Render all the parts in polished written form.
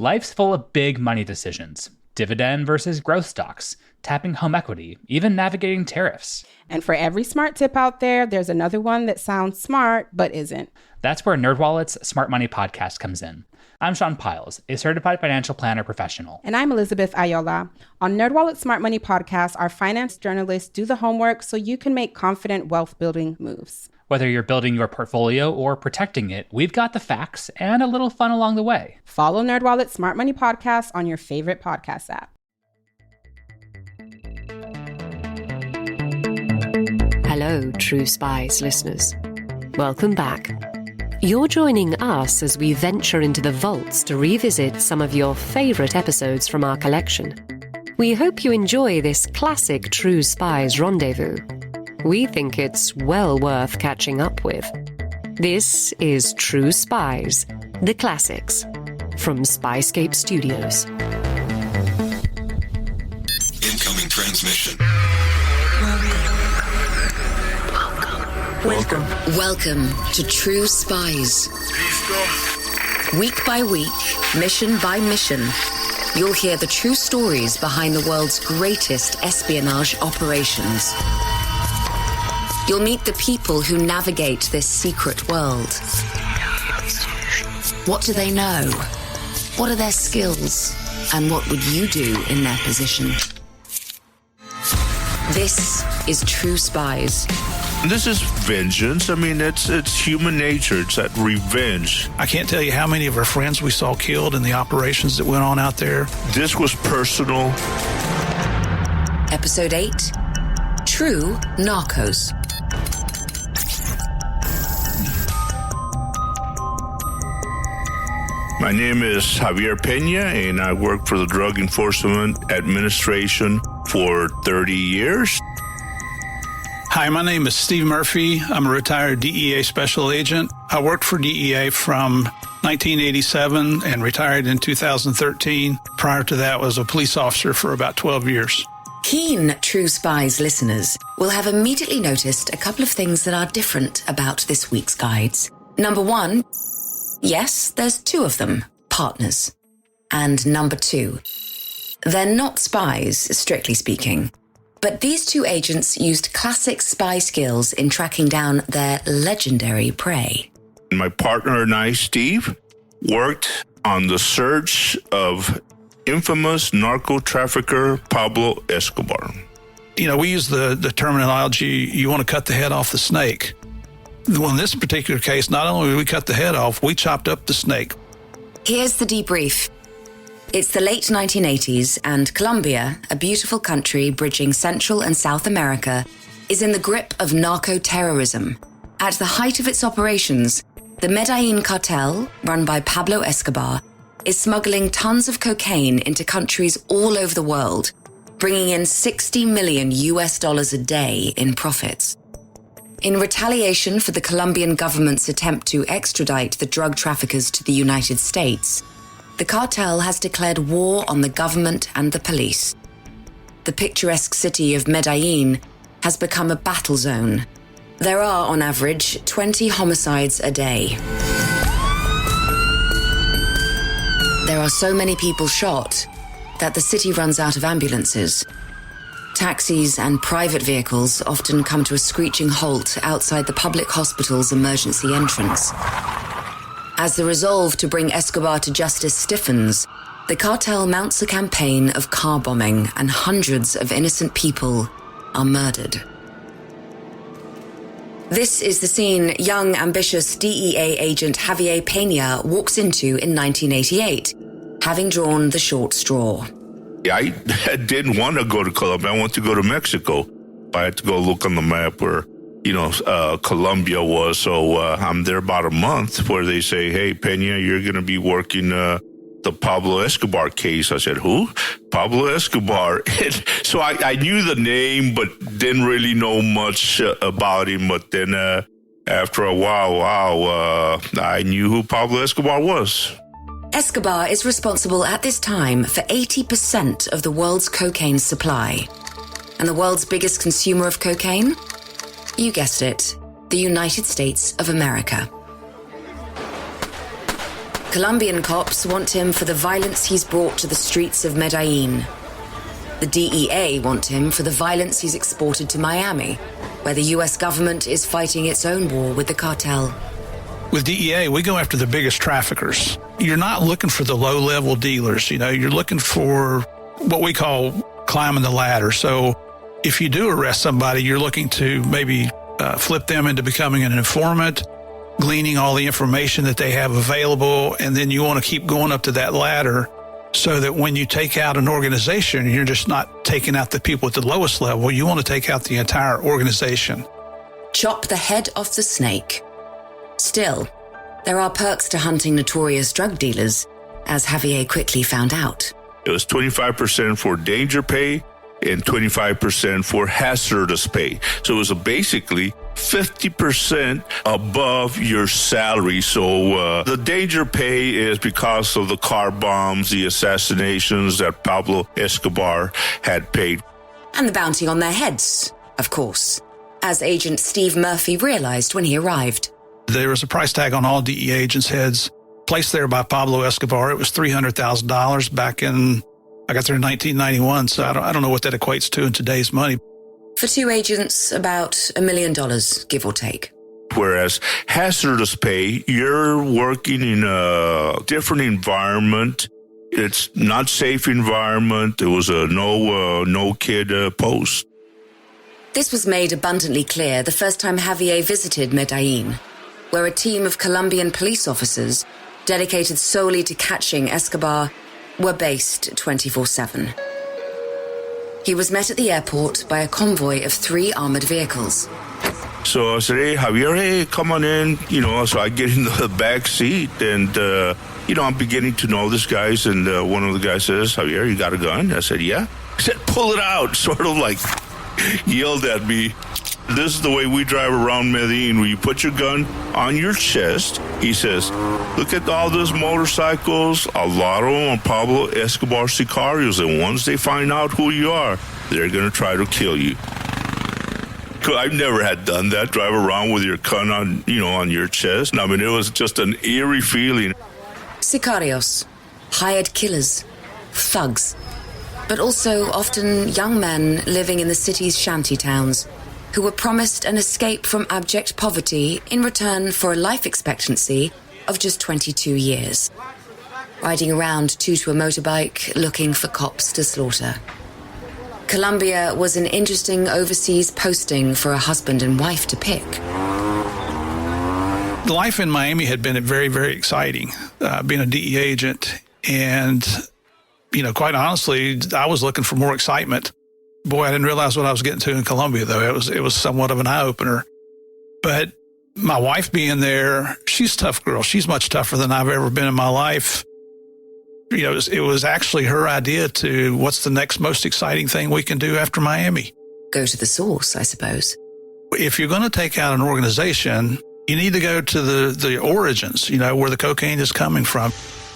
Life's full of big money decisions. Dividend versus growth stocks, tapping home equity, even navigating tariffs. And for every smart tip out there, there's another one that sounds smart but isn't. That's where NerdWallet's Smart Money podcast comes in. I'm Sean Piles, a certified financial planner professional. And I'm Elizabeth Ayola. On NerdWallet Smart Money podcast, our finance journalists do the homework so you can make confident wealth-building moves. Whether you're building your portfolio or protecting it, we've got the facts and a little fun along the way. Follow NerdWallet Smart Money podcast on your favorite podcast app. Hello, True Spies listeners. Welcome back. You're joining us as we venture into the vaults to revisit some of your favorite episodes from our collection. We hope you enjoy this classic True Spies rendezvous. We think it's well worth catching up with. This is True Spies, the classics, from Spyscape Studios. Incoming transmission. Welcome to True Spies. Week by week, mission by mission, you'll hear the true stories behind the world's greatest espionage operations. You'll meet the people who navigate this secret world. What do they know? What are their skills? And what would you do in their position? This is True Spies. This is vengeance. I mean, it's human nature. It's that revenge. I can't tell you how many of our friends we saw killed in the operations that went on out there. This was personal. Episode 8, True Narcos. My name is Javier Peña, and I work for the Drug Enforcement Administration for 30 years. Hi, my name is Steve Murphy. I'm a retired DEA special agent. I worked for DEA from 1987 and retired in 2013. Prior to that, I was a police officer for about 12 years. Keen True Spies listeners will have immediately noticed a couple of things that are different about this week's guides. Number one, yes, there's two of them, partners. And number two, they're not spies, strictly speaking. But these two agents used classic spy skills in tracking down their legendary prey. My partner and I, Steve, worked on the search of infamous narco trafficker Pablo Escobar. You know, we use the terminology, you want to cut the head off the snake. Well, in this particular case, not only did we cut the head off, we chopped up the snake. Here's the debrief. It's the late 1980s, and Colombia, a beautiful country bridging Central and South America, is in the grip of narco-terrorism. At the height of its operations, the Medellin cartel, run by Pablo Escobar, is smuggling tons of cocaine into countries all over the world, bringing in $60 million a day in profits. In retaliation for the Colombian government's attempt to extradite the drug traffickers to the United States, the cartel has declared war on the government and the police. The picturesque city of Medellin has become a battle zone. There are, on average, 20 homicides a day. There are so many people shot that the city runs out of ambulances. Taxis and private vehicles often come to a screeching halt outside the public hospital's emergency entrance. As the resolve to bring Escobar to justice stiffens, the cartel mounts a campaign of car bombing, and hundreds of innocent people are murdered. This is the scene young, ambitious DEA agent Javier Peña walks into in 1988, having drawn the short straw. I didn't want to go to Colombia. I wanted to go to Mexico. I had to go look on the map where Colombia was. So I'm there about a month where they say, hey, Peña, you're going to be working the Pablo Escobar case. I said, who? Pablo Escobar. So I knew the name, but didn't really know much about him. But then after a while, I knew who Pablo Escobar was. Escobar is responsible at this time for 80% of the world's cocaine supply. And the world's biggest consumer of cocaine? You guessed it, the United States of America. Colombian cops want him for the violence he's brought to the streets of Medellin. The DEA want him for the violence he's exported to Miami, where the US government is fighting its own war with the cartel. With DEA, we go after the biggest traffickers. You're not looking for the low-level dealers. You're looking for what we call climbing the ladder. So if you do arrest somebody, you're looking to maybe flip them into becoming an informant, gleaning all the information that they have available, and then you want to keep going up to that ladder so that when you take out an organization, you're just not taking out the people at the lowest level. You want to take out the entire organization. Chop the head off the snake. Still, there are perks to hunting notorious drug dealers, as Javier quickly found out. It was 25% for danger pay and 25% for hazardous pay. So it was basically 50% above your salary. So the danger pay is because of the car bombs, the assassinations that Pablo Escobar had paid. And the bounty on their heads, of course, as Agent Steve Murphy realized when he arrived. There was a price tag on all DEA agents' heads placed there by Pablo Escobar. It was $300,000 back in, I got there in 1991, so I don't know what that equates to in today's money. For two agents, about $1 million, give or take. Whereas hazardous pay, you're working in a different environment. It's not safe environment. It was a no kid post. This was made abundantly clear the first time Javier visited Medellin, where a team of Colombian police officers dedicated solely to catching Escobar were based 24/7. He was met at the airport by a convoy of 3 armored vehicles. So I said, hey, Javier, hey, come on in. So I get in the back seat and, I'm beginning to know this guys. And one of the guys says, Javier, you got a gun? I said, yeah. He said, pull it out. Sort of like yelled at me. This is the way we drive around Medellin. When you put your gun on your chest, he says, look at all those motorcycles. A lot of them are Pablo Escobar sicarios. And once they find out who you are, they're going to try to kill you. I've never had done that, drive around with your gun on, on your chest. I mean, it was just an eerie feeling. Sicarios, hired killers, thugs, but also often young men living in the city's shanty towns who were promised an escape from abject poverty in return for a life expectancy of just 22 years. Riding around to a motorbike looking for cops to slaughter. Colombia was an interesting overseas posting for a husband and wife to pick. The life in Miami had been very, very exciting, being a DEA agent. And, quite honestly, I was looking for more excitement. Boy, I didn't realize what I was getting to in Colombia, though. It was somewhat of an eye-opener. But my wife being there, she's a tough girl. She's much tougher than I've ever been in my life. It was actually her idea to what's the next most exciting thing we can do after Miami. Go to the source, I suppose. If you're going to take out an organization, you need to go to the origins, where the cocaine is coming from.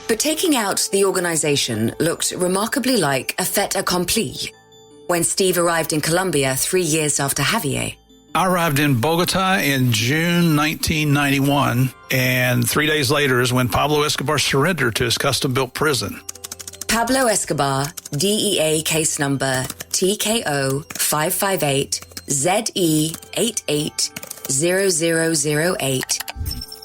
But taking out the organization looked remarkably like a fait accompli when Steve arrived in Colombia 3 years after Javier. I arrived in Bogota in June 1991, and 3 days later is when Pablo Escobar surrendered to his custom-built prison. Pablo Escobar, DEA case number TKO 558-ZE880008,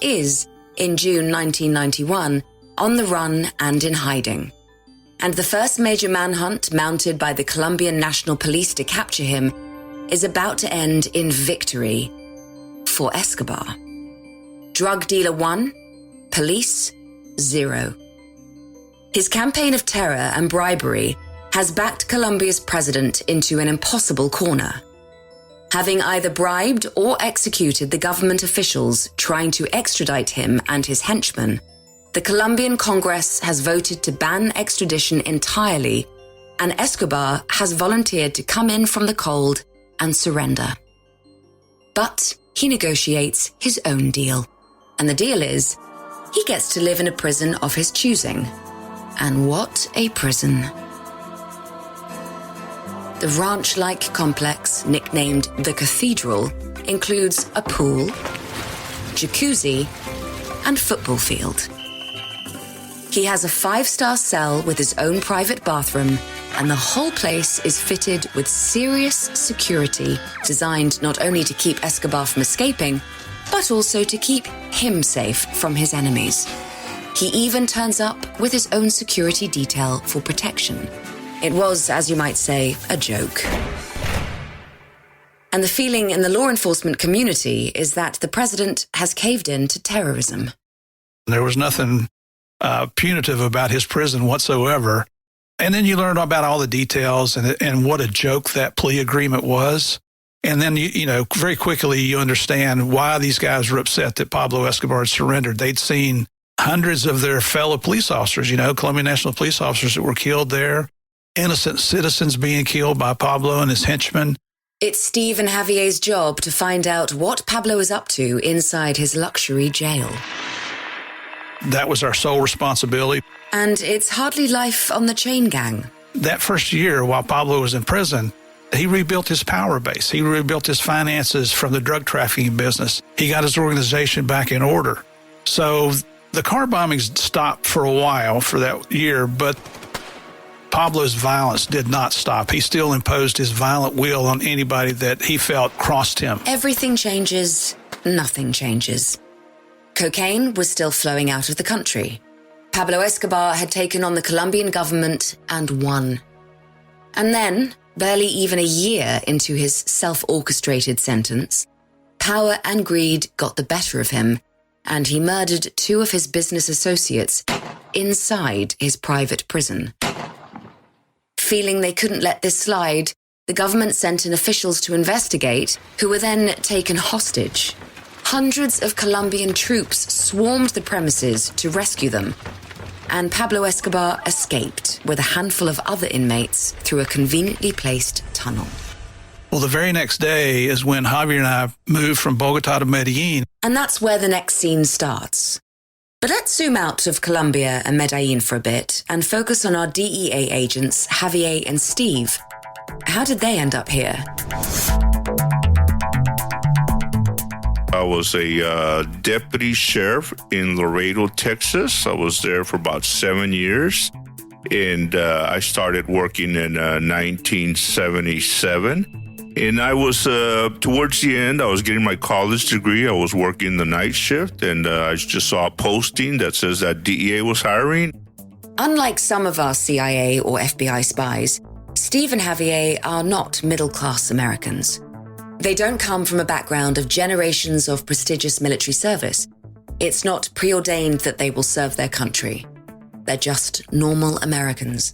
is, in June 1991, on the run and in hiding. And the first major manhunt mounted by the Colombian National Police to capture him is about to end in victory for Escobar. Drug dealer 1, police 0. His campaign of terror and bribery has backed Colombia's president into an impossible corner. Having either bribed or executed the government officials trying to extradite him and his henchmen, the Colombian Congress has voted to ban extradition entirely, and Escobar has volunteered to come in from the cold and surrender. But he negotiates his own deal. And the deal is, he gets to live in a prison of his choosing. And what a prison. The ranch-like complex, nicknamed the Cathedral, includes a pool, jacuzzi, and football field. He has a 5-star cell with his own private bathroom, and the whole place is fitted with serious security, designed not only to keep Escobar from escaping, but also to keep him safe from his enemies. He even turns up with his own security detail for protection. It was, as you might say, a joke. And the feeling in the law enforcement community is that the president has caved in to terrorism. There was nothing punitive about his prison whatsoever. And then you learn about all the details and what a joke that plea agreement was. And then, you know, very quickly you understand why these guys were upset that Pablo Escobar had surrendered. They'd seen hundreds of their fellow police officers, you know, Colombian National Police officers that were killed there, innocent citizens being killed by Pablo and his henchmen. It's Steve and Javier's job to find out what Pablo is up to inside his luxury jail. That was our sole responsibility. And it's hardly life on the chain gang. That first year while Pablo was in prison, he rebuilt his power base. He rebuilt his finances from the drug trafficking business. He got his organization back in order. So the car bombings stopped for a while for that year, but Pablo's violence did not stop. He still imposed his violent will on anybody that he felt crossed him. Everything changes, nothing changes. Cocaine was still flowing out of the country. Pablo Escobar had taken on the Colombian government and won. And then, barely even a year into his self-orchestrated sentence, power and greed got the better of him, and he murdered 2 of his business associates inside his private prison. Feeling they couldn't let this slide, the government sent in officials to investigate, who were then taken hostage. Hundreds of Colombian troops swarmed the premises to rescue them, and Pablo Escobar escaped with a handful of other inmates through a conveniently placed tunnel. Well, the very next day is when Javier and I moved from Bogota to Medellin. And that's where the next scene starts. But let's zoom out of Colombia and Medellin for a bit and focus on our DEA agents, Javier and Steve. How did they end up here? I was a deputy sheriff in Laredo, Texas. I was there for about 7 years, and I started working in 1977. And I was, towards the end, I was getting my college degree. I was working the night shift, and I just saw a posting that says that DEA was hiring. Unlike some of our CIA or FBI spies, Steve and Javier are not middle-class Americans. They don't come from a background of generations of prestigious military service. It's not preordained that they will serve their country. They're just normal Americans.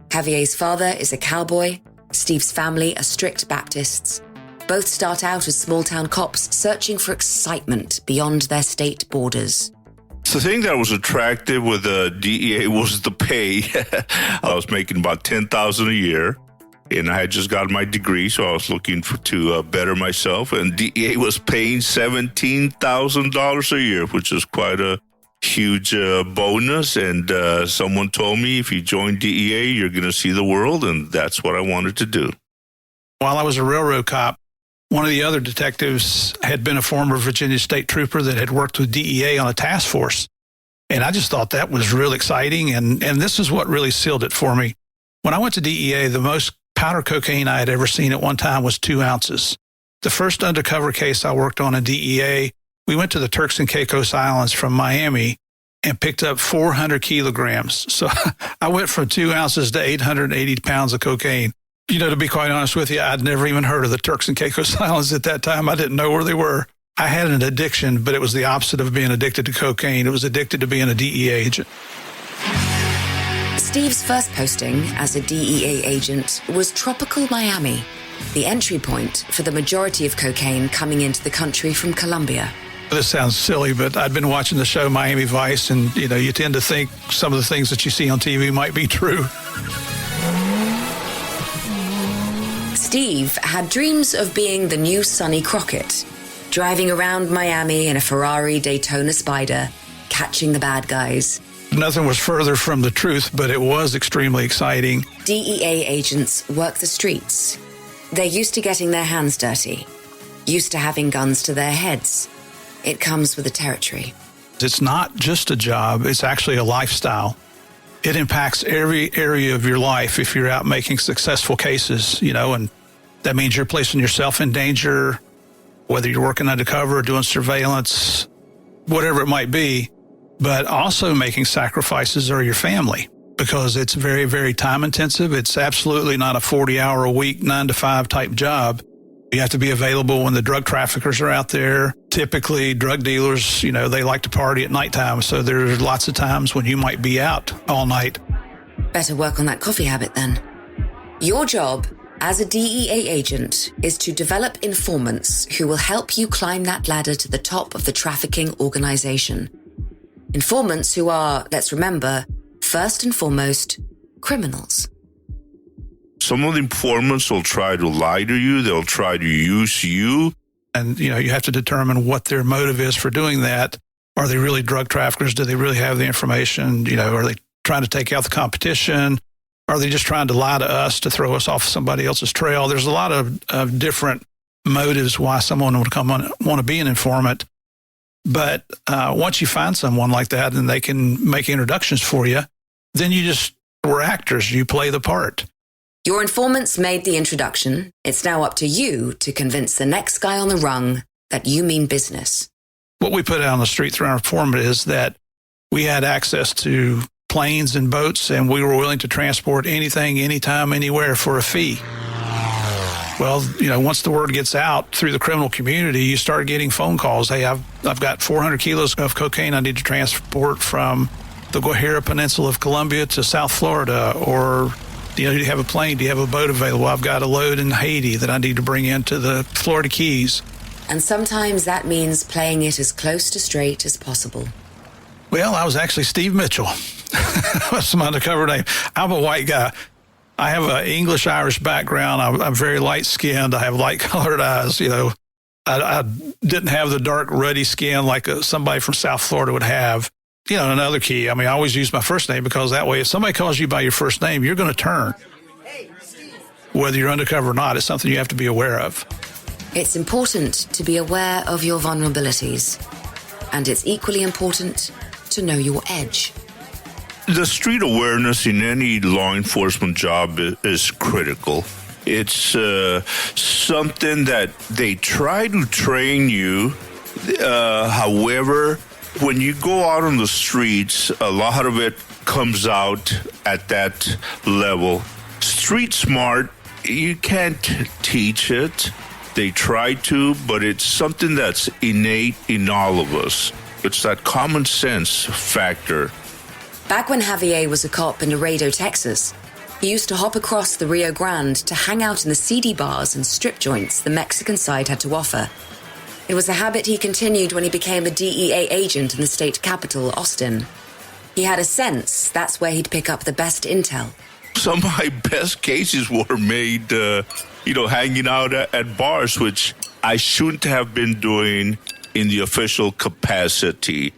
Javier's father is a cowboy. Steve's family are strict Baptists. Both start out as small-town cops searching for excitement beyond their state borders. The thing that was attractive with the DEA was the pay. I was making about $10,000 a year, and I had just gotten my degree, so I was looking to better myself. And DEA was paying $17,000 a year, which is quite a huge bonus. And someone told me, if you join DEA, you're going to see the world, and that's what I wanted to do. While I was a railroad cop, one of the other detectives had been a former Virginia state trooper that had worked with DEA on a task force. And I just thought that was real exciting. And this is what really sealed it for me. When I went to DEA, the most powder cocaine I had ever seen at one time was 2 ounces. The first undercover case I worked on in DEA, we went to the Turks and Caicos Islands from Miami and picked up 400 kilograms. So I went from 2 ounces to 880 pounds of cocaine. You know, to be quite honest with you, I'd never even heard of the Turks and Caicos Islands at that time. I didn't know where they were. I had an addiction, but it was the opposite of being addicted to cocaine. It was addicted to being a DEA agent. Steve's first posting as a DEA agent was tropical Miami, the entry point for the majority of cocaine coming into the country from Colombia. This sounds silly, but I'd been watching the show Miami Vice, and, you know, you tend to think some of the things that you see on TV might be true. Steve had dreams of being the new Sonny Crockett, driving around Miami in a Ferrari Daytona Spider, catching the bad guys. Nothing was further from the truth, but it was extremely exciting. DEA agents work the streets. They're used to getting their hands dirty, used to having guns to their heads. It comes with the territory. It's not just a job, it's actually a lifestyle. It impacts every area of your life if you're out making successful cases, and that means you're placing yourself in danger, whether you're working undercover, doing surveillance, whatever it might be, but also making sacrifices are your family because it's very, very time intensive. It's absolutely not a 40-hour-a-week, 9-to-5 type job. You have to be available when the drug traffickers are out there. Typically, drug dealers, they like to party at nighttime, so there's lots of times when you might be out all night. Better work on that coffee habit then. Your job as a DEA agent is to develop informants who will help you climb that ladder to the top of the trafficking organization. Informants who are, let's remember, first and foremost, criminals. Some of the informants will try to lie to you. They'll try to use you. And, you have to determine what their motive is for doing that. Are they really drug traffickers? Do they really have the information? Are they trying to take out the competition? Are they just trying to lie to us to throw us off somebody else's trail? There's a lot of different motives why someone would want to be an informant. But once you find someone like that and they can make introductions for you, then we're actors. You play the part. Your informants made the introduction. It's now up to you to convince the next guy on the rung that you mean business. What we put out on the street through our informant is that we had access to planes and boats, and we were willing to transport anything, anytime, anywhere for a fee. Well, once the word gets out through the criminal community, you start getting phone calls. Hey, I've got 400 kilos of cocaine I need to transport from the Guajira Peninsula of Colombia to South Florida, or do you have a plane? Do you have a boat available? I've got a load in Haiti that I need to bring into the Florida Keys. And sometimes that means playing it as close to straight as possible. Well, I was actually Steve Mitchell. That's my undercover name. I'm a white guy. I have an English-Irish background. I'm very light-skinned. I have light-colored eyes. I didn't have the dark, ruddy skin like somebody from South Florida would have. Another key, I always use my first name because that way if somebody calls you by your first name, you're going to turn. Whether you're undercover or not, it's something you have to be aware of. It's important to be aware of your vulnerabilities. And it's equally important to know your edge. The street awareness in any law enforcement job is critical. It's something that they try to train you. However, when you go out on the streets, a lot of it comes out at that level. Street smart, you can't teach it. They try to, but it's something that's innate in all of us. It's that common sense factor. Back when Javier was a cop in Laredo, Texas, he used to hop across the Rio Grande to hang out in the seedy bars and strip joints the Mexican side had to offer. It was a habit he continued when he became a DEA agent in the state capital, Austin. He had a sense that's where he'd pick up the best intel. Some of my best cases were made, hanging out at bars, which I shouldn't have been doing in the official capacity.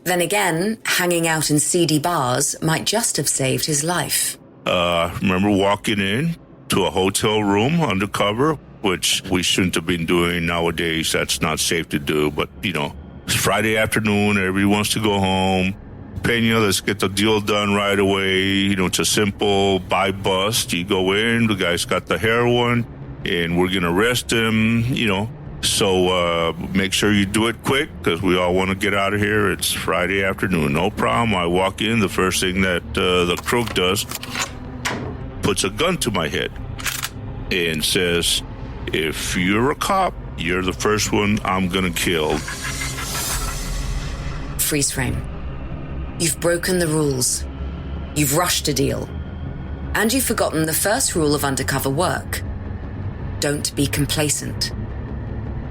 Then again, hanging out in seedy bars might just have saved his life. Remember walking in to a hotel room undercover, which we shouldn't have been doing nowadays. That's not safe to do. But, it's Friday afternoon. Everybody wants to go home. Peña, let's get the deal done right away. It's a simple buy bust. You go in, the guy's got the heroin, and we're going to arrest him, So make sure you do it quick because we all want to get out of here. It's Friday afternoon. No problem. I walk in. The first thing that the crook does, puts a gun to my head and says, if you're a cop, you're the first one I'm going to kill. Freeze frame. You've broken the rules. You've rushed a deal. And you've forgotten the first rule of undercover work. Don't be complacent.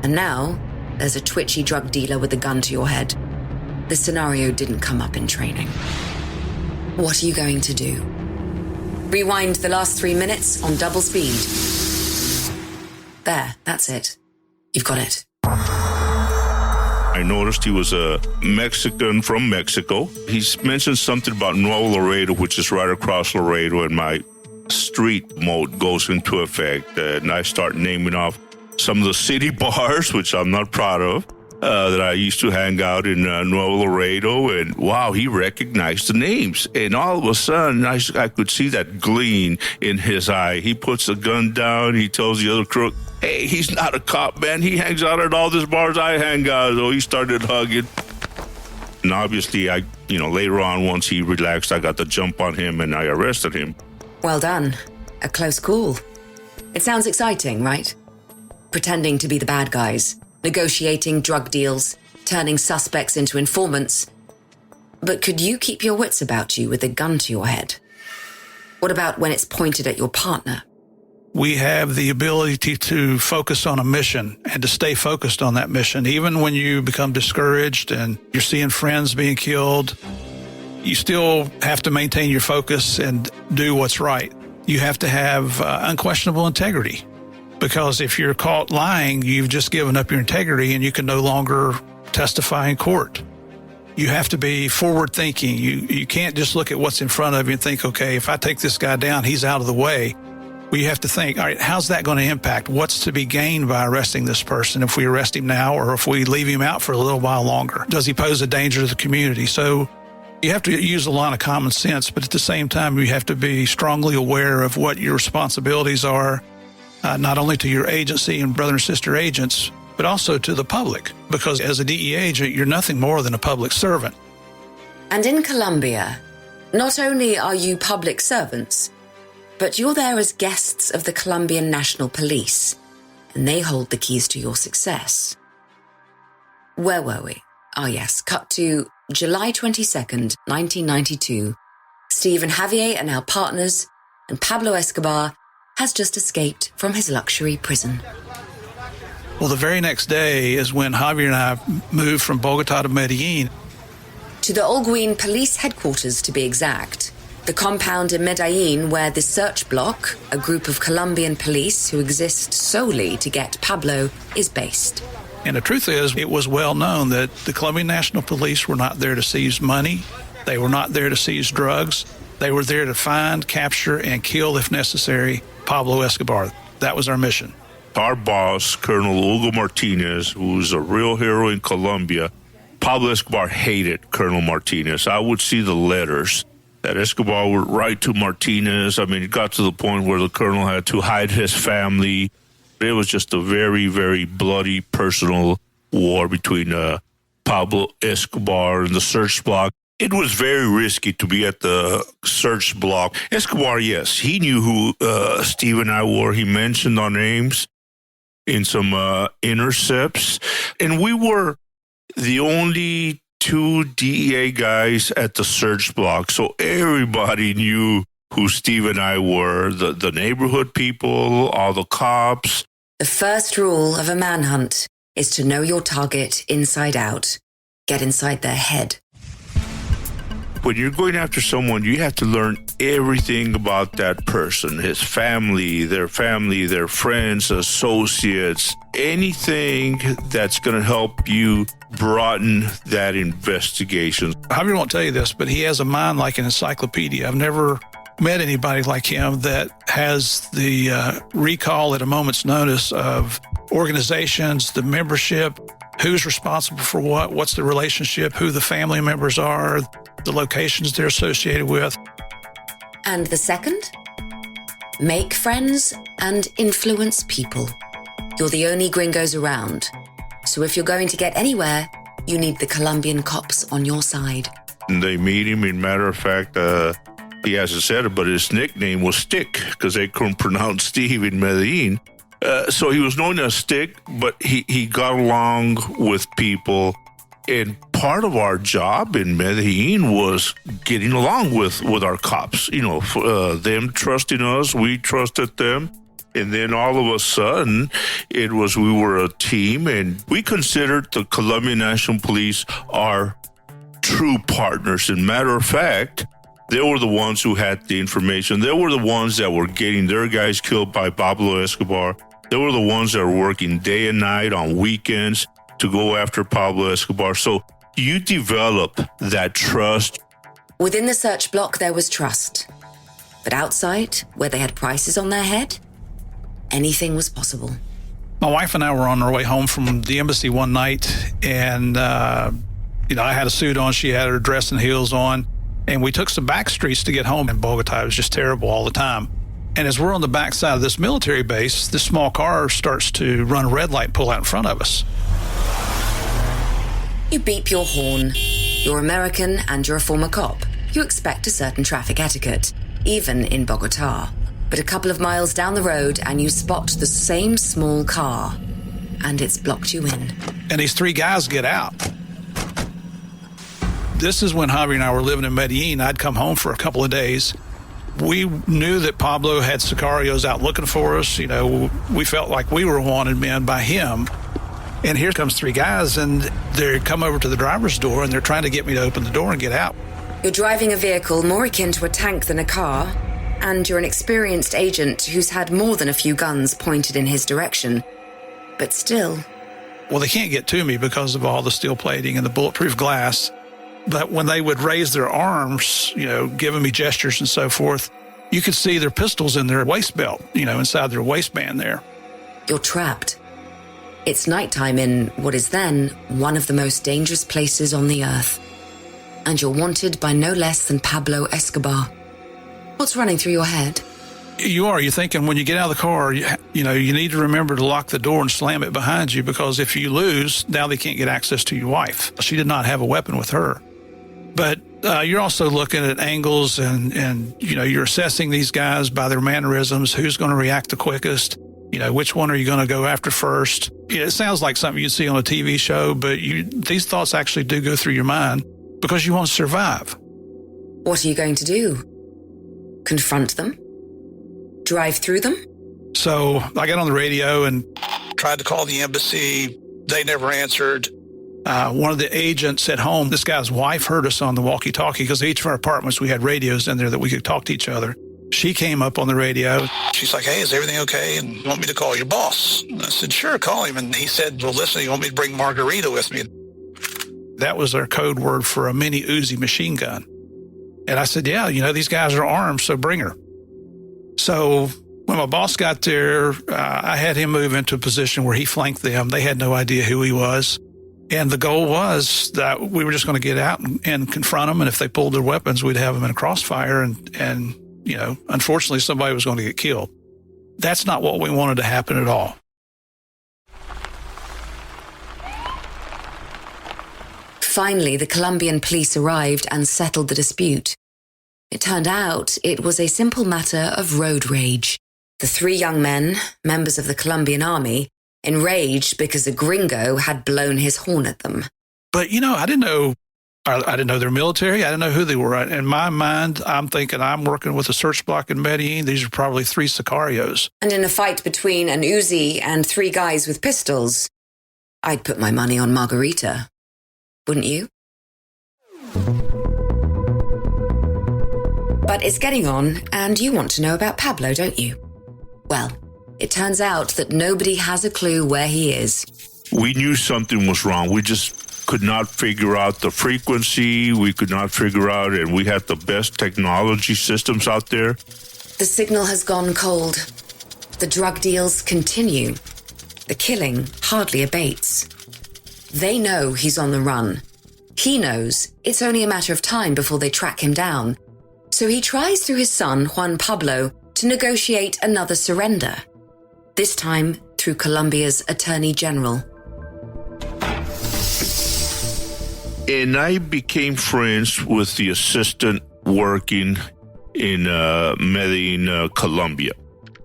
And now, there's a twitchy drug dealer with a gun to your head. This scenario didn't come up in training. What are you going to do? Rewind the last 3 minutes on double speed. There, that's it. You've got it. I noticed he was a Mexican from Mexico. He mentioned something about Nuevo Laredo, which is right across Laredo, and my street mode goes into effect. And I start naming off some of the city bars, which I'm not proud of. that I used to hang out in Nuevo Laredo, and wow, he recognized the names. And all of a sudden, I could see that gleam in his eye. He puts the gun down. He tells the other crook, hey, he's not a cop, man. He hangs out at all these bars I hang out. So he started hugging. And obviously, later on, once he relaxed, I got the jump on him and I arrested him. Well done. A close call. It sounds exciting, right? Pretending to be the bad guys, negotiating drug deals, turning suspects into informants. But could you keep your wits about you with a gun to your head? What about when it's pointed at your partner? We have the ability to focus on a mission and to stay focused on that mission. Even when you become discouraged and you're seeing friends being killed, you still have to maintain your focus and do what's right. You have to have unquestionable integrity, because if you're caught lying, you've just given up your integrity and you can no longer testify in court. You have to be forward thinking. You can't just look at what's in front of you and think, okay, if I take this guy down, he's out of the way. Well, you have to think, all right, how's that going to impact? What's to be gained by arresting this person if we arrest him now or if we leave him out for a little while longer? Does he pose a danger to the community? So you have to use a lot of common sense, but at the same time, you have to be strongly aware of what your responsibilities are, not only to your agency and brother and sister agents, but also to the public, because as a DEA agent, you're nothing more than a public servant. And in Colombia, not only are you public servants, but you're there as guests of the Colombian National Police, and they hold the keys to your success. Where were we? Ah, yes, cut to July 22nd, 1992. Steve and Javier are now partners, and Pablo Escobar has just escaped from his luxury prison. Well, the very next day is when Javier and I moved from Bogota to Medellin. To the Holguin Police Headquarters, to be exact. The compound in Medellin where the Search Block, a group of Colombian police who exist solely to get Pablo, is based. And the truth is, it was well known that the Colombian National Police were not there to seize money. They were not there to seize drugs. They were there to find, capture, and kill, if necessary, Pablo Escobar. That was our mission. Our boss, Colonel Hugo Martinez, who's a real hero in Colombia, Pablo Escobar hated Colonel Martinez. I would see the letters that Escobar would write to Martinez. I mean, it got to the point where the colonel had to hide his family. It was just a very, very bloody personal war between Pablo Escobar and the Search Block. It was very risky to be at the Search Block. Escobar, yes, he knew who Steve and I were. He mentioned our names in some intercepts. And we were the only two DEA guys at the Search Block. So everybody knew who Steve and I were, the neighborhood people, all the cops. The first rule of a manhunt is to know your target inside out. Get inside their head. When you're going after someone, you have to learn everything about that person, his family, their friends, associates, anything that's going to help you broaden that investigation. Javier won't tell you this, but he has a mind like an encyclopedia. I've never met anybody like him that has the recall at a moment's notice of organizations, the membership, who's responsible for what, what's the relationship, who the family members are, the locations they're associated with. And the second? Make friends and influence people. You're the only gringos around. So if you're going to get anywhere, you need the Colombian cops on your side. And they meet him. In matter of fact, he hasn't said it, but his nickname was Stick because they couldn't pronounce Steve in Medellin. So he was known as Stick, but he got along with people. And part of our job in Medellin was getting along with our cops. You know, them trusting us, we trusted them. And then all of a sudden, we were a team, and we considered the Colombian National Police our true partners. And matter of fact, they were the ones who had the information. They were the ones that were getting their guys killed by Pablo Escobar. They were the ones that were working day and night on weekends to go after Pablo Escobar. So you develop that trust. Within the Search Block, there was trust. But outside, where they had prices on their head, anything was possible. My wife and I were on our way home from the embassy one night, and, I had a suit on. She had her dress and heels on, and we took some back streets to get home in Bogota. It was just terrible all the time. And as we're on the back side of this military base, this small car starts to run a red light, pull out in front of us. You beep your horn. You're American and you're a former cop. You expect a certain traffic etiquette, even in Bogota. But a couple of miles down the road and you spot the same small car, and it's blocked you in. And these three guys get out. This is when Javier and I were living in Medellin. I'd come home for a couple of days. We knew that Pablo had sicarios out looking for us. We felt like we were wanted men by him. And here comes three guys, and they come over to the driver's door, and they're trying to get me to open the door and get out. You're driving a vehicle more akin to a tank than a car, and you're an experienced agent who's had more than a few guns pointed in his direction. But still... Well, they can't get to me because of all the steel plating and the bulletproof glass. But when they would raise their arms, giving me gestures and so forth, you could see their pistols in their waist belt, inside their waistband there. You're trapped. It's nighttime in what is then one of the most dangerous places on the earth. And you're wanted by no less than Pablo Escobar. What's running through your head? You're thinking when you get out of the car, you need to remember to lock the door and slam it behind you, because if you lose, now they can't get access to your wife. She did not have a weapon with her. But you're also looking at angles and you're assessing these guys by their mannerisms, who's going to react the quickest, which one are you going to go after first. It sounds like something you'd see on a TV show, but these thoughts actually do go through your mind because you want to survive. What are you going to do? Confront them? Drive through them? So I got on the radio and tried to call the embassy. They never answered. One of the agents at home, this guy's wife, heard us on the walkie-talkie, because each of our apartments, we had radios in there that we could talk to each other. She came up on the radio. She's like, "Hey, is everything okay? And you want me to call your boss?" And I said, "Sure, call him." And he said, "Well, listen, you want me to bring Margarita with me?" That was our code word for a mini Uzi machine gun. And I said, "Yeah, these guys are armed, so bring her." So when my boss got there, I had him move into a position where he flanked them. They had no idea who he was. And the goal was that we were just going to get out and confront them. And if they pulled their weapons, we'd have them in a crossfire. And unfortunately, somebody was going to get killed. That's not what we wanted to happen at all. Finally, the Colombian police arrived and settled the dispute. It turned out it was a simple matter of road rage. The three young men, members of the Colombian army, enraged because a gringo had blown his horn at them. But, I didn't know their military. I didn't know who they were. In my mind, I'm thinking I'm working with a search block in Medellin. These are probably three sicarios. And in a fight between an Uzi and three guys with pistols, I'd put my money on Margarita. Wouldn't you? But it's getting on, and you want to know about Pablo, don't you? Well, it turns out that nobody has a clue where he is. We knew something was wrong. We just could not figure out the frequency. We could not figure out, and we had the best technology systems out there. The signal has gone cold. The drug deals continue. The killing hardly abates. They know he's on the run. He knows it's only a matter of time before they track him down. So he tries through his son, Juan Pablo, to negotiate another surrender. This time through Colombia's Attorney General. And I became friends with the assistant working in Medellin, Colombia.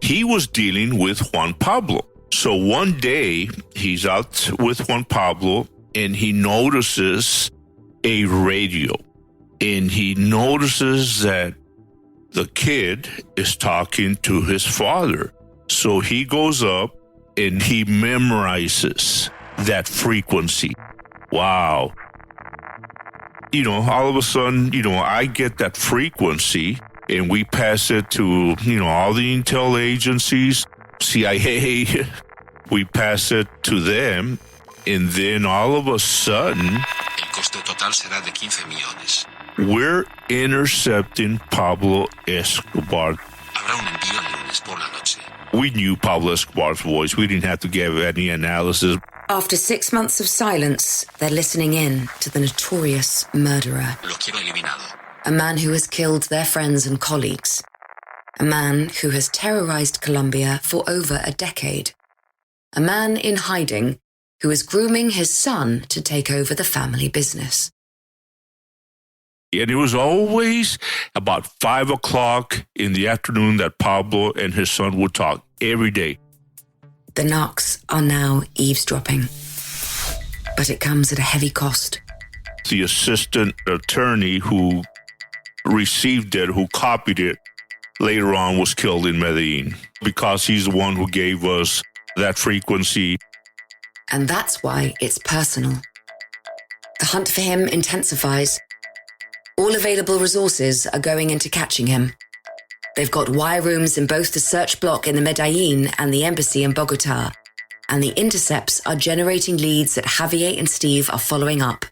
He was dealing with Juan Pablo. So one day, he's out with Juan Pablo, and he notices a radio. And he notices that the kid is talking to his father. So he goes up and he memorizes that frequency. Wow. All of a sudden, I get that frequency and we pass it to, all the intel agencies, CIA. We pass it to them. And then all of a sudden, El coste total será de 15 millones. We're intercepting Pablo Escobar. Habrá un envío el lunes por la noche. We knew Pablo Escobar's voice. We didn't have to give any analysis. After 6 months of silence, they're listening in to the notorious murderer. Lo quiero eliminado. A man who has killed their friends and colleagues. A man who has terrorized Colombia for over a decade. A man in hiding who is grooming his son to take over the family business. And it was always about 5 o'clock in the afternoon that Pablo and his son would talk every day. The Narcs are now eavesdropping. But it comes at a heavy cost. The assistant attorney who received it, who copied it, later on was killed in Medellin because he's the one who gave us that frequency. And that's why it's personal. The hunt for him intensifies. All available resources are going into catching him. They've got wire rooms in both the search block in the Medellin and the embassy in Bogota. And the intercepts are generating leads that Javier and Steve are following up.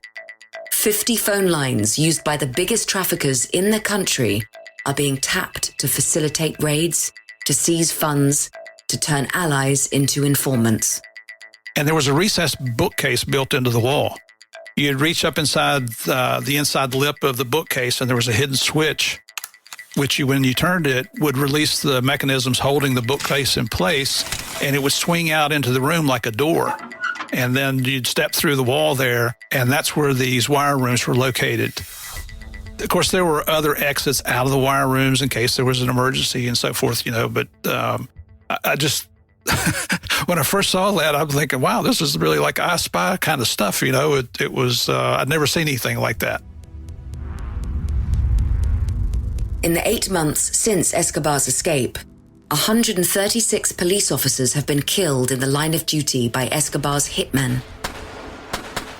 50 phone lines used by the biggest traffickers in the country are being tapped to facilitate raids, to seize funds, to turn allies into informants. And there was a recessed bookcase built into the wall. You'd reach up inside the inside lip of the bookcase, and there was a hidden switch, which when you turned it, would release the mechanisms holding the bookcase in place, and it would swing out into the room like a door. And then you'd step through the wall there, and that's where these wire rooms were located. Of course, there were other exits out of the wire rooms in case there was an emergency and so forth, but I just... when I first saw that, I'm thinking, wow, this is really like I Spy kind of stuff, It was, I'd never seen anything like that. In the 8 months since Escobar's escape, 136 police officers have been killed in the line of duty by Escobar's hitmen.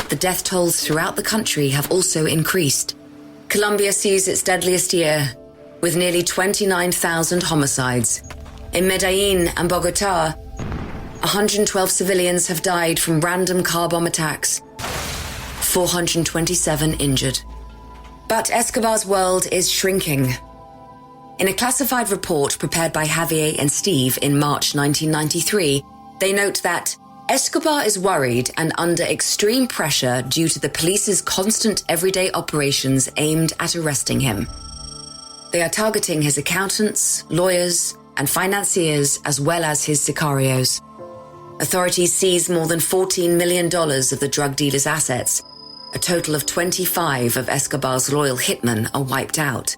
The death tolls throughout the country have also increased. Colombia sees its deadliest year, with nearly 29,000 homicides. In Medellin and Bogota, 112 civilians have died from random car bomb attacks, 427 injured. But Escobar's world is shrinking. In a classified report prepared by Javier and Steve in March 1993, they note that Escobar is worried and under extreme pressure due to the police's constant everyday operations aimed at arresting him. They are targeting his accountants, lawyers, and financiers, as well as his sicarios. Authorities seized more than $14 million of the drug dealer's assets. A total of 25 of Escobar's loyal hitmen are wiped out.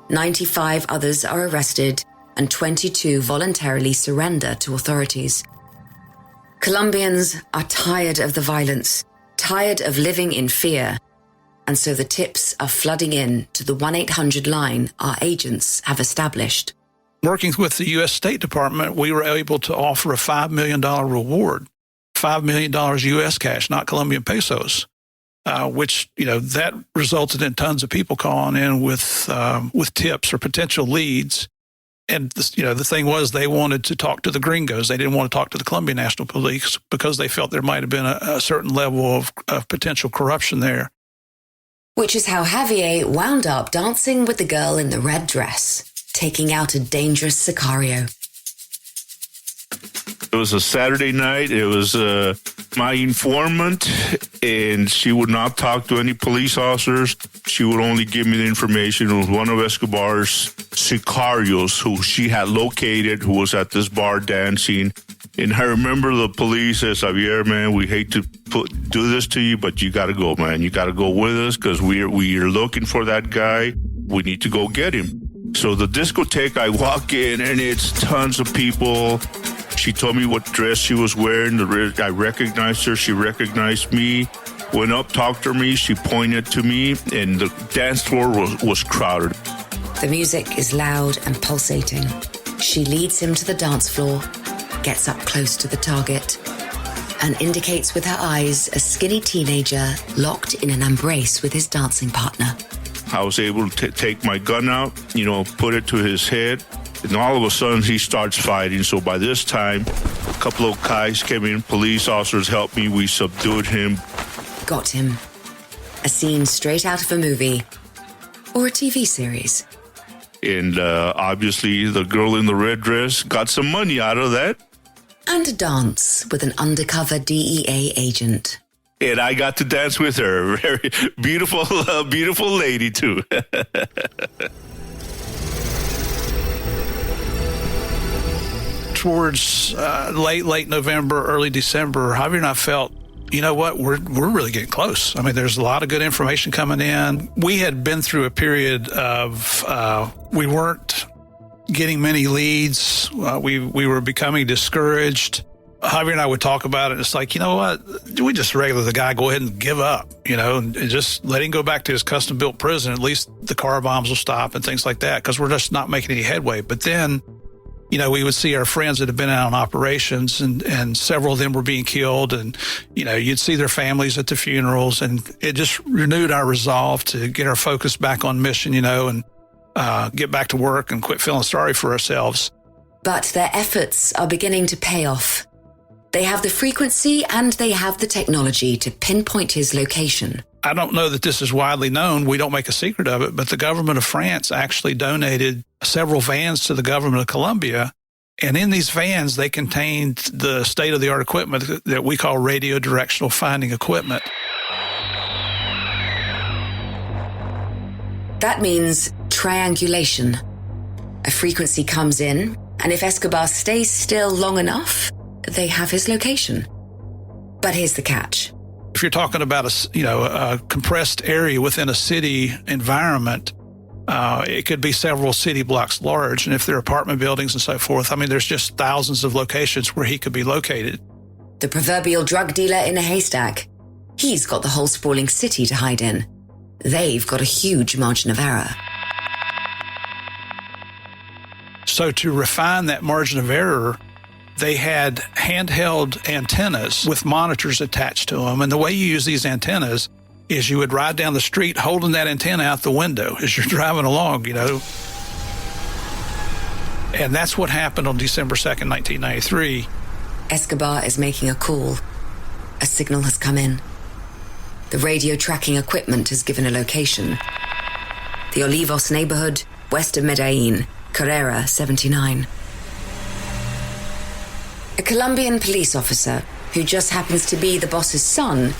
95 others are arrested, and 22 voluntarily surrender to authorities. Colombians are tired of the violence, tired of living in fear, and so the tips are flooding in to the 1-800 line our agents have established. Working with the U.S. State Department, we were able to offer a $5 million reward, $5 million U.S. cash, not Colombian pesos, which, that resulted in tons of people calling in with tips or potential leads. And, the thing was they wanted to talk to the gringos. They didn't want to talk to the Colombian National Police because they felt there might have been a certain level of potential corruption there. Which is how Javier wound up dancing with the girl in the red dress, taking out a dangerous sicario. It was a Saturday night. It was my informant, and she would not talk to any police officers. She would only give me the information. It was one of Escobar's sicarios who she had located, who was at this bar dancing. And I remember the police says, Javier, man, we hate to do this to you, but you got to go, man. You got to go with us because we're looking for that guy. We need to go get him. So the discotheque, I walk in, and it's tons of people. She told me what dress she was wearing. I recognized her. She recognized me. Went up, talked to me. She pointed to me, and the dance floor was crowded. The music is loud and pulsating. She leads him to the dance floor, gets up close to the target, and indicates with her eyes a skinny teenager locked in an embrace with his dancing partner. I was able to take my gun out, put it to his head, and all of a sudden he starts fighting. So by this time, a couple of guys came in, police officers helped me, we subdued him. Got him. A scene straight out of a movie or a TV series. And obviously, the girl in the red dress got some money out of that. And a dance with an undercover DEA agent. And I got to dance with her. Very beautiful, beautiful lady, too. Towards late November, early December, Javier and I felt, you know what, we're really getting close. I mean, there's a lot of good information coming in. We had been through a period of we weren't getting many leads. We were becoming discouraged. Javier and I would talk about it. It's like, you know what, we just regular the guy, go ahead and give up, you know, and just let him go back to his custom-built prison. At least the car bombs will stop and things like that, because we're just not making any headway. But then, you know, we would see our friends that had been out on operations, and several of them were being killed. And, you know, you'd see their families at the funerals, and it just renewed our resolve to get our focus back on mission, you know, and get back to work and quit feeling sorry for ourselves. But their efforts are beginning to pay off. They have the frequency and they have the technology to pinpoint his location. I don't know that this is widely known. We don't make a secret of it, but the government of France actually donated several vans to the government of Colombia. And in these vans, they contained the state-of-the-art equipment that we call radio directional finding equipment. That means triangulation. A frequency comes in, and if Escobar stays still long enough, they have his location. But here's the catch. If you're talking about a compressed area within a city environment, it could be several city blocks large. And if they're apartment buildings and so forth, I mean, there's just thousands of locations where he could be located. The proverbial drug dealer in a haystack. He's got the whole sprawling city to hide in. They've got a huge margin of error. So to refine that margin of error, they had handheld antennas with monitors attached to them. And the way you use these antennas is you would ride down the street holding that antenna out the window as you're driving along, you know. And that's what happened on December 2nd, 1993. Escobar is making a call. A signal has come in. The radio tracking equipment has given a location. The Olivos neighborhood, west of Medellin, Carrera 79. A Colombian police officer, who just happens to be the boss's son,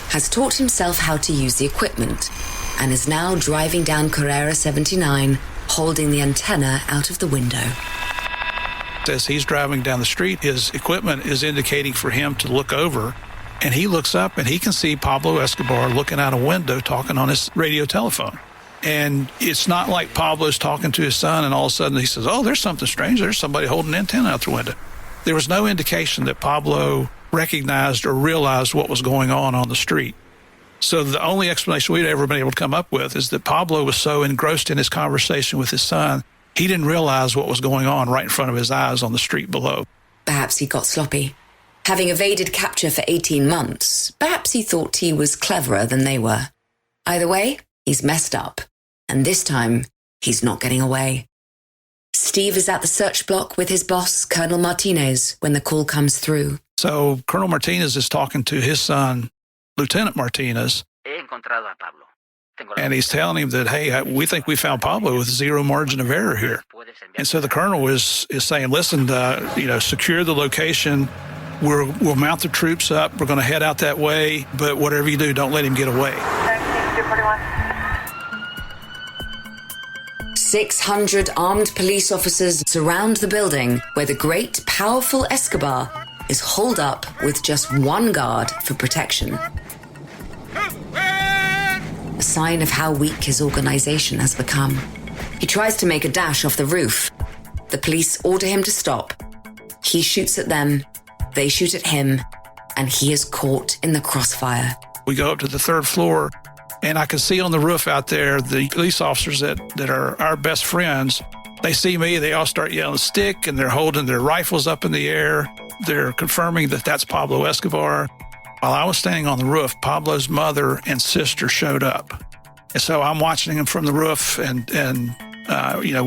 has taught himself how to use the equipment and is now driving down Carrera 79, holding the antenna out of the window. As he's driving down the street, his equipment is indicating for him to look over, and he looks up and he can see Pablo Escobar looking out a window talking on his radio telephone. And it's not like Pablo's talking to his son and all of a sudden he says, oh, there's something strange. There's somebody holding an antenna out the window. There was no indication that Pablo recognized or realized what was going on the street. So the only explanation we'd ever been able to come up with is that Pablo was so engrossed in his conversation with his son, he didn't realize what was going on right in front of his eyes on the street below. Perhaps he got sloppy. Having evaded capture for 18 months, perhaps he thought he was cleverer than they were. Either way, he's messed up. And this time, he's not getting away. Steve is at the search block with his boss, Colonel Martinez, when the call comes through. So Colonel Martinez is talking to his son, Lieutenant Martinez, and he's telling him that, hey, we think we found Pablo with zero margin of error here. And so the colonel is saying, listen, secure the location. We'll mount the troops up. We're going to head out that way. But whatever you do, don't let him get away. 600 armed police officers surround the building where the great, powerful Escobar is holed up with just one guard for protection. A sign of how weak his organization has become. He tries to make a dash off the roof. The police order him to stop. He shoots at them, they shoot at him, and he is caught in the crossfire. We go up to the third floor, and I can see on the roof out there the police officers that are our best friends. They see me, they all start yelling stick, and they're holding their rifles up in the air. They're confirming that that's Pablo Escobar. While I was standing on the roof, Pablo's mother and sister showed up. And so I'm watching them from the roof and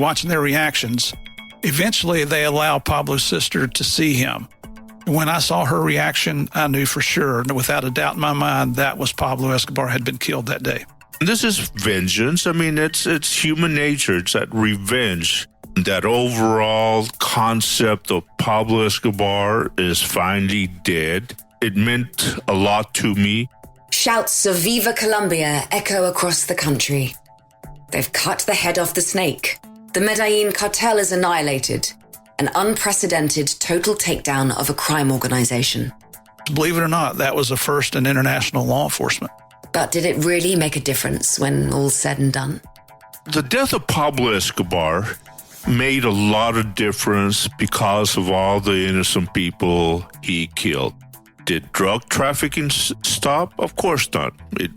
watching their reactions. Eventually, they allow Pablo's sister to see him. When I saw her reaction, I knew for sure, without a doubt in my mind, that was Pablo Escobar had been killed that day. This is vengeance. I mean, it's human nature. It's that revenge. That overall concept of Pablo Escobar is finally dead. It meant a lot to me. Shouts of Viva Colombia echo across the country. They've cut the head off the snake. The Medellin cartel is annihilated. An unprecedented total takedown of a crime organization. Believe it or not, that was a first in international law enforcement. But did it really make a difference when all's said and done? The death of Pablo Escobar made a lot of difference because of all the innocent people he killed. Did drug trafficking stop? Of course not. It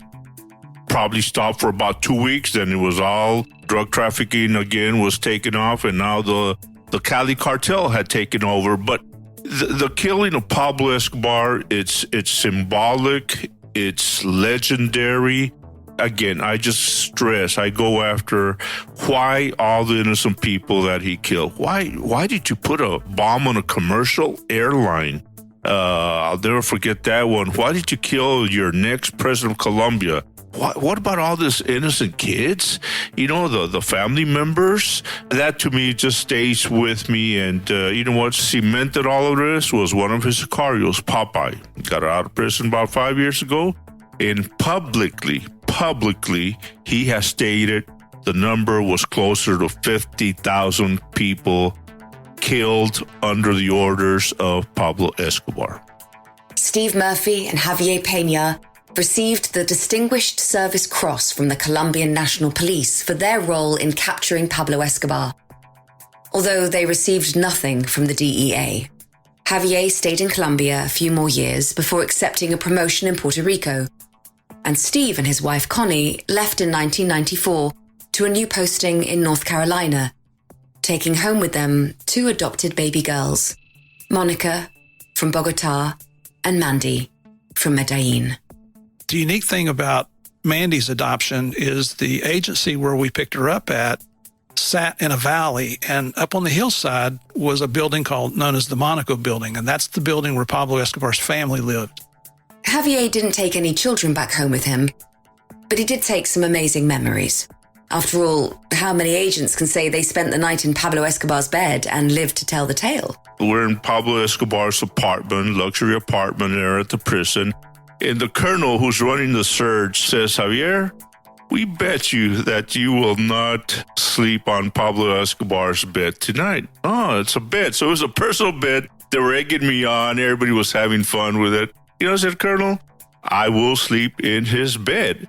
probably stopped for about 2 weeks, then it was all drug trafficking again was taken off, and now the Cali cartel had taken over. But the killing of Pablo Escobar, it's symbolic, it's legendary. Again, I just stress, I go after why all the innocent people that he killed. Why did you put a bomb on a commercial airline? I'll never forget that one. Why did you kill your next president of Colombia? What about all these innocent kids? You know, the family members? That to me just stays with me. And you know what cemented all of this was one of his sicarios, Popeye. Got out of prison about 5 years ago. And publicly, he has stated the number was closer to 50,000 people killed under the orders of Pablo Escobar. Steve Murphy and Javier Peña received the Distinguished Service Cross from the Colombian National Police for their role in capturing Pablo Escobar. Although they received nothing from the DEA. Javier stayed in Colombia a few more years before accepting a promotion in Puerto Rico. And Steve and his wife Connie left in 1994 to a new posting in North Carolina, taking home with them 2 adopted baby girls, Monica from Bogota and Mandy from Medellin. The unique thing about Mandy's adoption is the agency where we picked her up at sat in a valley, and up on the hillside was a building known as the Monaco Building, and that's the building where Pablo Escobar's family lived. Javier didn't take any children back home with him, but he did take some amazing memories. After all, how many agents can say they spent the night in Pablo Escobar's bed and lived to tell the tale? We're in Pablo Escobar's apartment, luxury apartment there at the prison. And the colonel who's running the search says, Javier, we bet you that you will not sleep on Pablo Escobar's bed tonight. Oh, it's a bed. So it was a personal bed. They were egging me on. Everybody was having fun with it. You know, I said, Colonel, I will sleep in his bed.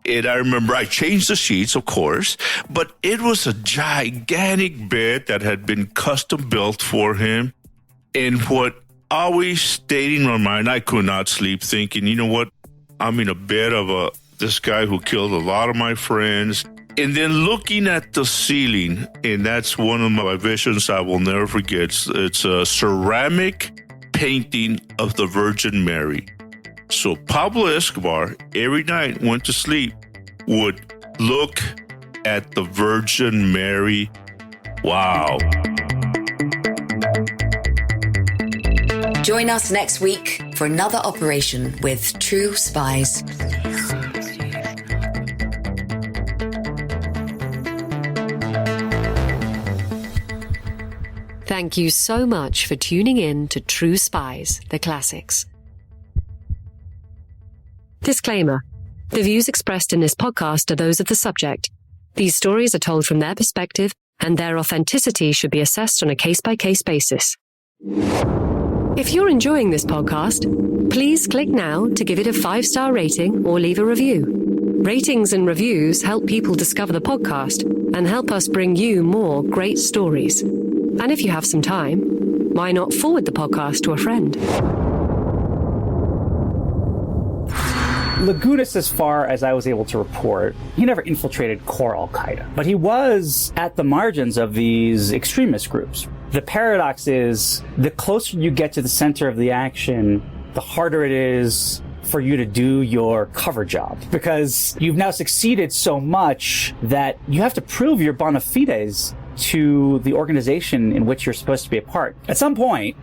And I remember I changed the sheets, of course, but it was a gigantic bed that had been custom built for him. And what always stayed in my mind, I could not sleep thinking, you know what, I'm in a bed of this guy who killed a lot of my friends. And then looking at the ceiling, and that's one of my visions I will never forget. It's a ceramic painting of the Virgin Mary. So Pablo Escobar, every night went to sleep, would look at the Virgin Mary. Wow. Join us next week for another operation with True Spies. Thank you so much for tuning in to True Spies, the Classics. Disclaimer. The views expressed in this podcast are those of the subject. These stories are told from their perspective, and their authenticity should be assessed on a case-by-case basis. If you're enjoying this podcast, please click now to give it a 5-star rating or leave a review. Ratings and reviews help people discover the podcast and help us bring you more great stories. And if you have some time, why not forward the podcast to a friend? Lagunas, as far as I was able to report, he never infiltrated core Al-Qaeda, but he was at the margins of these extremist groups. The paradox is, the closer you get to the center of the action, the harder it is for you to do your cover job, because you've now succeeded so much that you have to prove your bona fides to the organization in which you're supposed to be a part. At some point,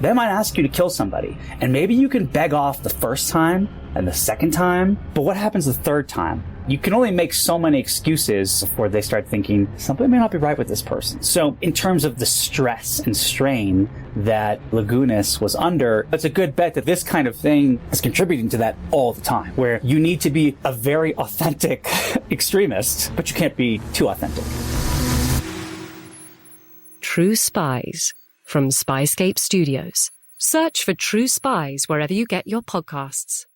they might ask you to kill somebody, and maybe you can beg off the first time and the second time, but what happens the third time? You can only make so many excuses before they start thinking, something may not be right with this person. So in terms of the stress and strain that Lagunas was under, it's a good bet that this kind of thing is contributing to that all the time, where you need to be a very authentic extremist, but you can't be too authentic. True Spies from Spyscape Studios. Search for True Spies wherever you get your podcasts.